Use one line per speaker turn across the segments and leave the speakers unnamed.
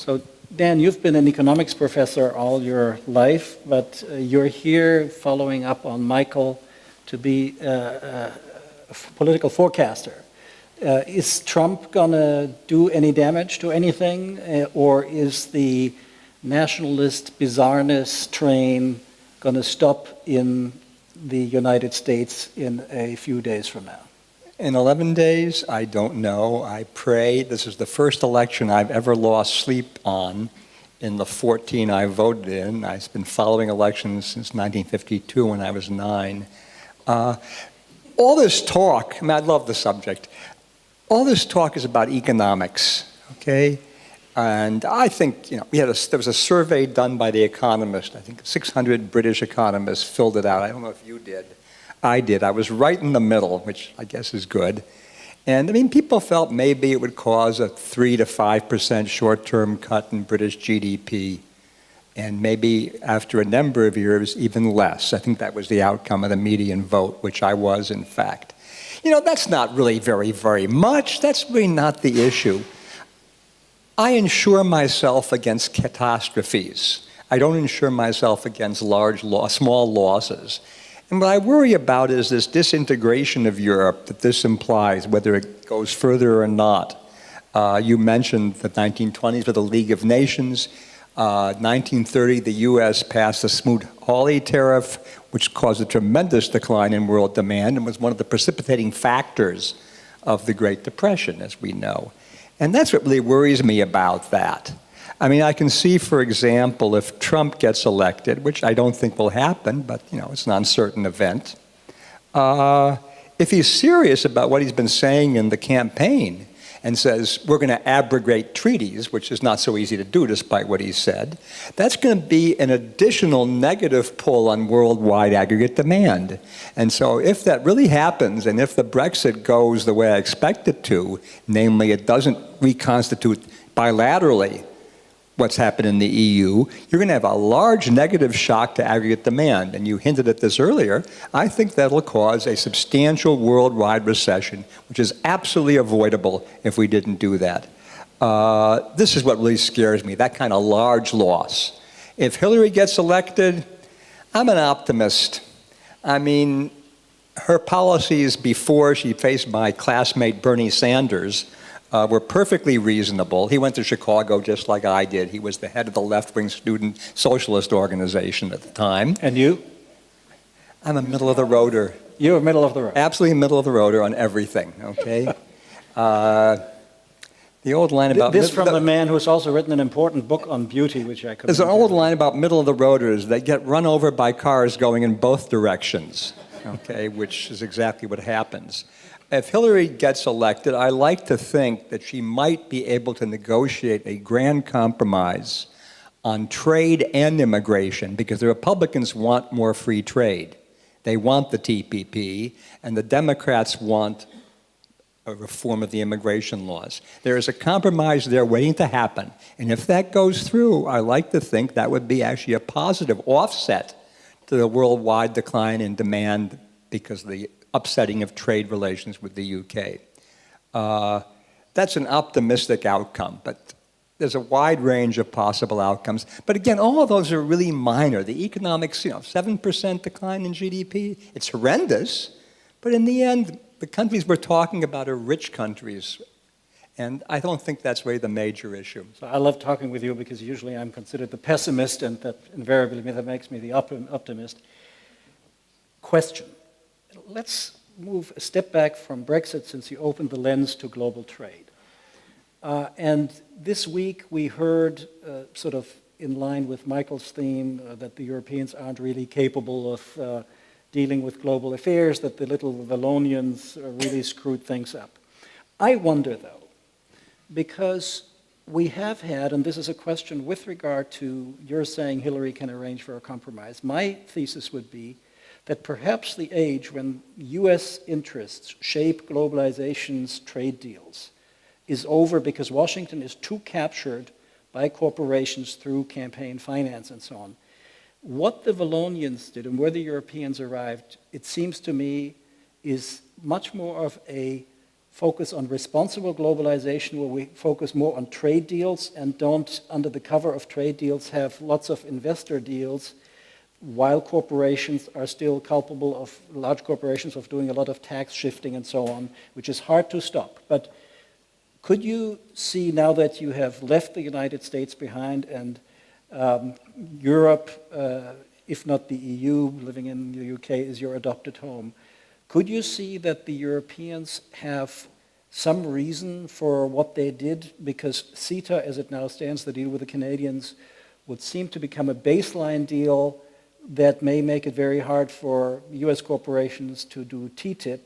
So, Dan, you've been an economics professor all your life, but you're here following up on Michael to be a political forecaster. Is Trump going to do any damage to anything, or is the nationalist bizarreness train going to stop in the United States in a few days from now?
In 11 days, I don't know. I pray. This is the first election I've ever lost sleep on in the 14 I voted in. I've been following elections since 1952 when I was 9. All this talk, I mean, I love the subject. All this talk is about economics, okay? And I think, there was a survey done by The Economist. I think 600 British economists filled it out. I don't know if you did. I did. I was right in the middle, which I guess is good. And I mean, people felt maybe it would cause a 3 to 5% short-term cut in British GDP, and maybe after a number of years, even less. I think that was the outcome of the median vote, which I was, in fact. That's not really very, very much. That's really not the issue. I insure myself against catastrophes. I don't insure myself against small losses. And what I worry about is this disintegration of Europe that this implies, whether it goes further or not. You mentioned the 1920s with the League of Nations. 1930, the U.S. passed the Smoot-Hawley tariff, which caused a tremendous decline in world demand and was one of the precipitating factors of the Great Depression, as we know. And that's what really worries me about that. I mean, I can see, for example, if Trump gets elected, which I don't think will happen, but, it's an uncertain event, if he's serious about what he's been saying in the campaign and says, we're going to abrogate treaties, which is not so easy to do despite what he said, that's going to be an additional negative pull on worldwide aggregate demand. And so if that really happens, and if the Brexit goes the way I expect it to, namely it doesn't reconstitute bilaterally what's happened in the EU, you're going to have a large negative shock to aggregate demand. And you hinted at this earlier. I think that'll cause a substantial worldwide recession, which is absolutely avoidable if we didn't do that. This is what really scares me, that kind of large loss. If Hillary gets elected, I'm an optimist. I mean, her policies before she faced my classmate Bernie Sanders were perfectly reasonable. He went to Chicago just like I did. He was the head of the left-wing student socialist organization at the time.
And you?
I'm a middle-of-the-roader.
You're middle of the road.
Absolutely middle-of-the-roader on everything, okay? The old line about...
This from a man who's also written an important book on beauty, which I could...
There's an old line about middle-of-the-roaders. They get run over by cars going in both directions, okay, which is exactly what happens. If Hillary gets elected, I like to think that she might be able to negotiate a grand compromise on trade and immigration, because the Republicans want more free trade. They want the TPP, and the Democrats want a reform of the immigration laws. There is a compromise there waiting to happen, and if that goes through, I like to think that would be actually a positive offset to the worldwide decline in demand because of the upsetting of trade relations with the UK. That's an optimistic outcome, but there's a wide range of possible outcomes. But again, all of those are really minor. The economics, 7% decline in GDP, it's horrendous, but in the end, the countries we're talking about are rich countries, and I don't think that's really the major issue.
So I love talking with you because usually I'm considered the pessimist, and that invariably that makes me the optimist. Question. Let's move a step back from Brexit since you opened the lens to global trade. And this week we heard, sort of in line with Michael's theme, that the Europeans aren't really capable of dealing with global affairs, that the little Wallonians really screwed things up. I wonder though, because we have had, and this is a question with regard to you're saying Hillary can arrange for a compromise, my thesis would be that perhaps the age when US interests shape globalization's trade deals is over because Washington is too captured by corporations through campaign finance and so on. What the Wallonians did and where the Europeans arrived, it seems to me, is much more of a focus on responsible globalization, where we focus more on trade deals and don't, under the cover of trade deals, have lots of investor deals, while corporations are still culpable of, large corporations, of doing a lot of tax shifting and so on, which is hard to stop. But could you see, now that you have left the United States behind and Europe, if not the EU, living in the UK is your adopted home, could you see that the Europeans have some reason for what they did? Because CETA, as it now stands, the deal with the Canadians, would seem to become a baseline deal that may make it very hard for US corporations to do TTIP,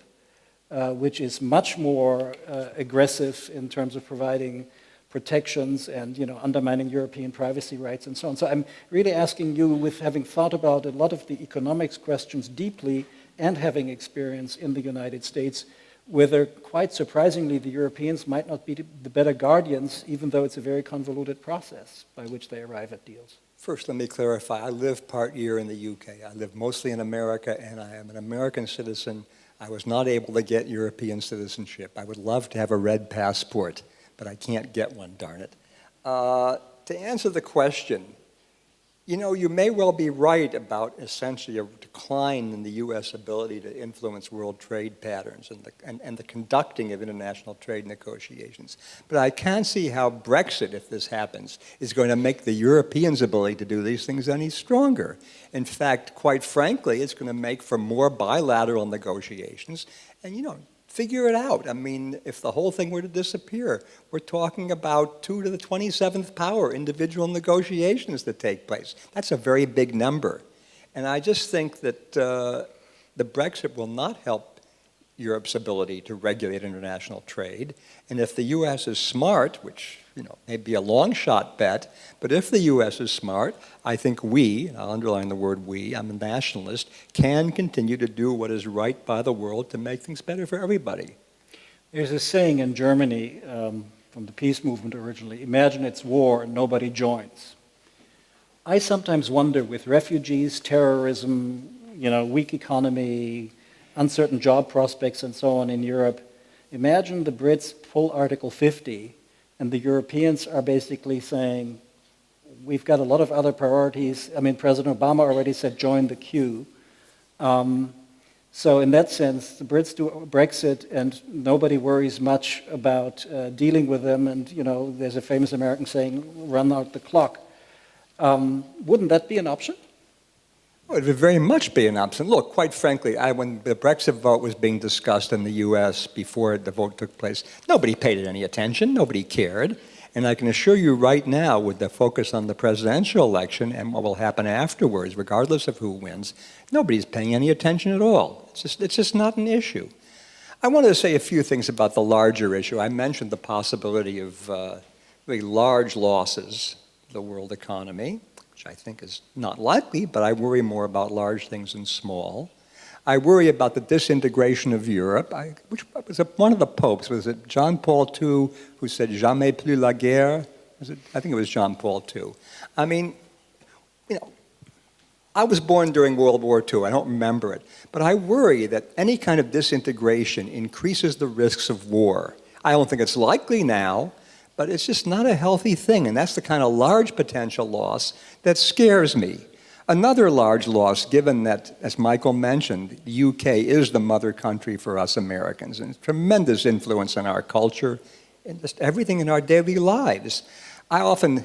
which is much more aggressive in terms of providing protections and, you know, undermining European privacy rights and so on. So I'm really asking you, with having thought about a lot of the economics questions deeply and having experience in the United States, whether, quite surprisingly, the Europeans might not be the better guardians, even though it's a very convoluted process by which they arrive at deals.
First, let me clarify. I live part year in the UK. I live mostly in America, and I am an American citizen. I was not able to get European citizenship. I would love to have a red passport, but I can't get one, darn it. To answer the question, you know, you may well be right about essentially a decline in the U.S. ability to influence world trade patterns and the conducting of international trade negotiations. But I can't see how Brexit, if this happens, is going to make the Europeans' ability to do these things any stronger. In fact, quite frankly, it's going to make for more bilateral negotiations. And, you know, figure it out. I mean, if the whole thing were to disappear, we're talking about 2 to the 27th power individual negotiations that take place. That's a very big number. And I just think that the Brexit will not help Europe's ability to regulate international trade. And if the U.S. is smart, which, you know, may be a long shot bet, but if the U.S. is smart, I think we, I'll underline the word we, I'm a nationalist, can continue to do what is right by the world to make things better for everybody.
There's a saying in Germany from the peace movement originally, imagine it's war and nobody joins. I sometimes wonder, with refugees, terrorism, you know, weak economy, uncertain job prospects and so on in Europe, imagine the Brits pull Article 50 and the Europeans are basically saying, we've got a lot of other priorities. I mean, President Obama already said, join the queue. So in that sense, the Brits do Brexit and nobody worries much about dealing with them. And, you know, there's a famous American saying, run out the clock. Wouldn't that be an option?
Well, it would very much be an option. Look, quite frankly, when the Brexit vote was being discussed in the U.S. before the vote took place, nobody paid it any attention, nobody cared. And I can assure you right now, with the focus on the presidential election and what will happen afterwards, regardless of who wins, nobody's paying any attention at all. It's just not an issue. I wanted to say a few things about the larger issue. I mentioned the possibility of really large losses of the world economy, which I think is not likely, but I worry more about large things than small. I worry about the disintegration of Europe, which was one of the popes, was it John Paul II, who said, jamais plus la guerre? I think it was John Paul II. I mean, you know, I was born during World War II, I don't remember it, but I worry that any kind of disintegration increases the risks of war. I don't think it's likely now, but it's just not a healthy thing, and that's the kind of large potential loss that scares me. Another large loss, given that, as Michael mentioned, the UK is the mother country for us Americans, and tremendous influence on our culture and just everything in our daily lives. I often,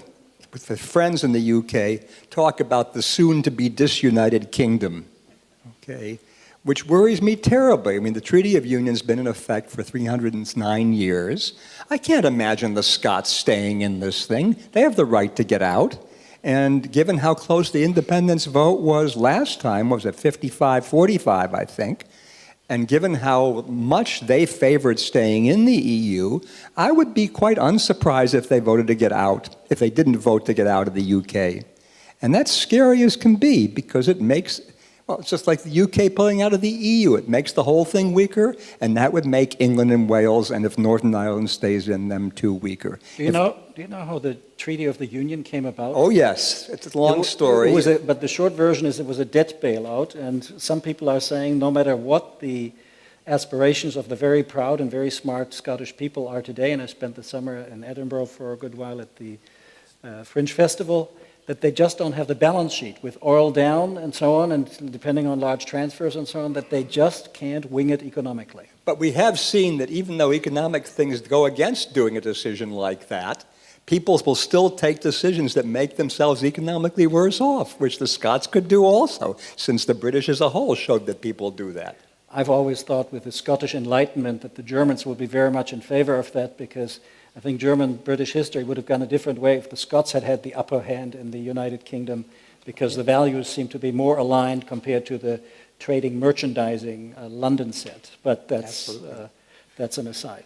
with the friends in the UK, talk about the soon-to-be disunited kingdom, okay, which worries me terribly. I mean, the Treaty of Union's been in effect for 309 years. I can't imagine the Scots staying in this thing. They have the right to get out. And given how close the independence vote was last time, was it 55-45, I think, and given how much they favored staying in the EU, I would be quite unsurprised if they voted to get out, if they didn't vote to get out of the UK. And that's scary as can be, because it makes, well, it's just like the UK pulling out of the EU. It makes the whole thing weaker, and that would make England and Wales, and if Northern Ireland stays in them too, weaker.
Do you know how the Treaty of the Union came about?
Oh, yes. It's a long story.
But the short version is it was a debt bailout, and some people are saying no matter what the aspirations of the very proud and very smart Scottish people are today, and I spent the summer in Edinburgh for a good while at the Fringe Festival, that they just don't have the balance sheet with oil down and so on, and depending on large transfers and so on, that they just can't wing it economically.
But we have seen that even though economic things go against doing a decision like that, people will still take decisions that make themselves economically worse off, which the Scots could do also, since the British as a whole showed that people do that.
I've always thought with the Scottish Enlightenment that the Germans would be very much in favor of that, because I think German-British history would have gone a different way if the Scots had had the upper hand in the United Kingdom, because the values seem to be more aligned compared to the trading, merchandising London set. But that's an aside.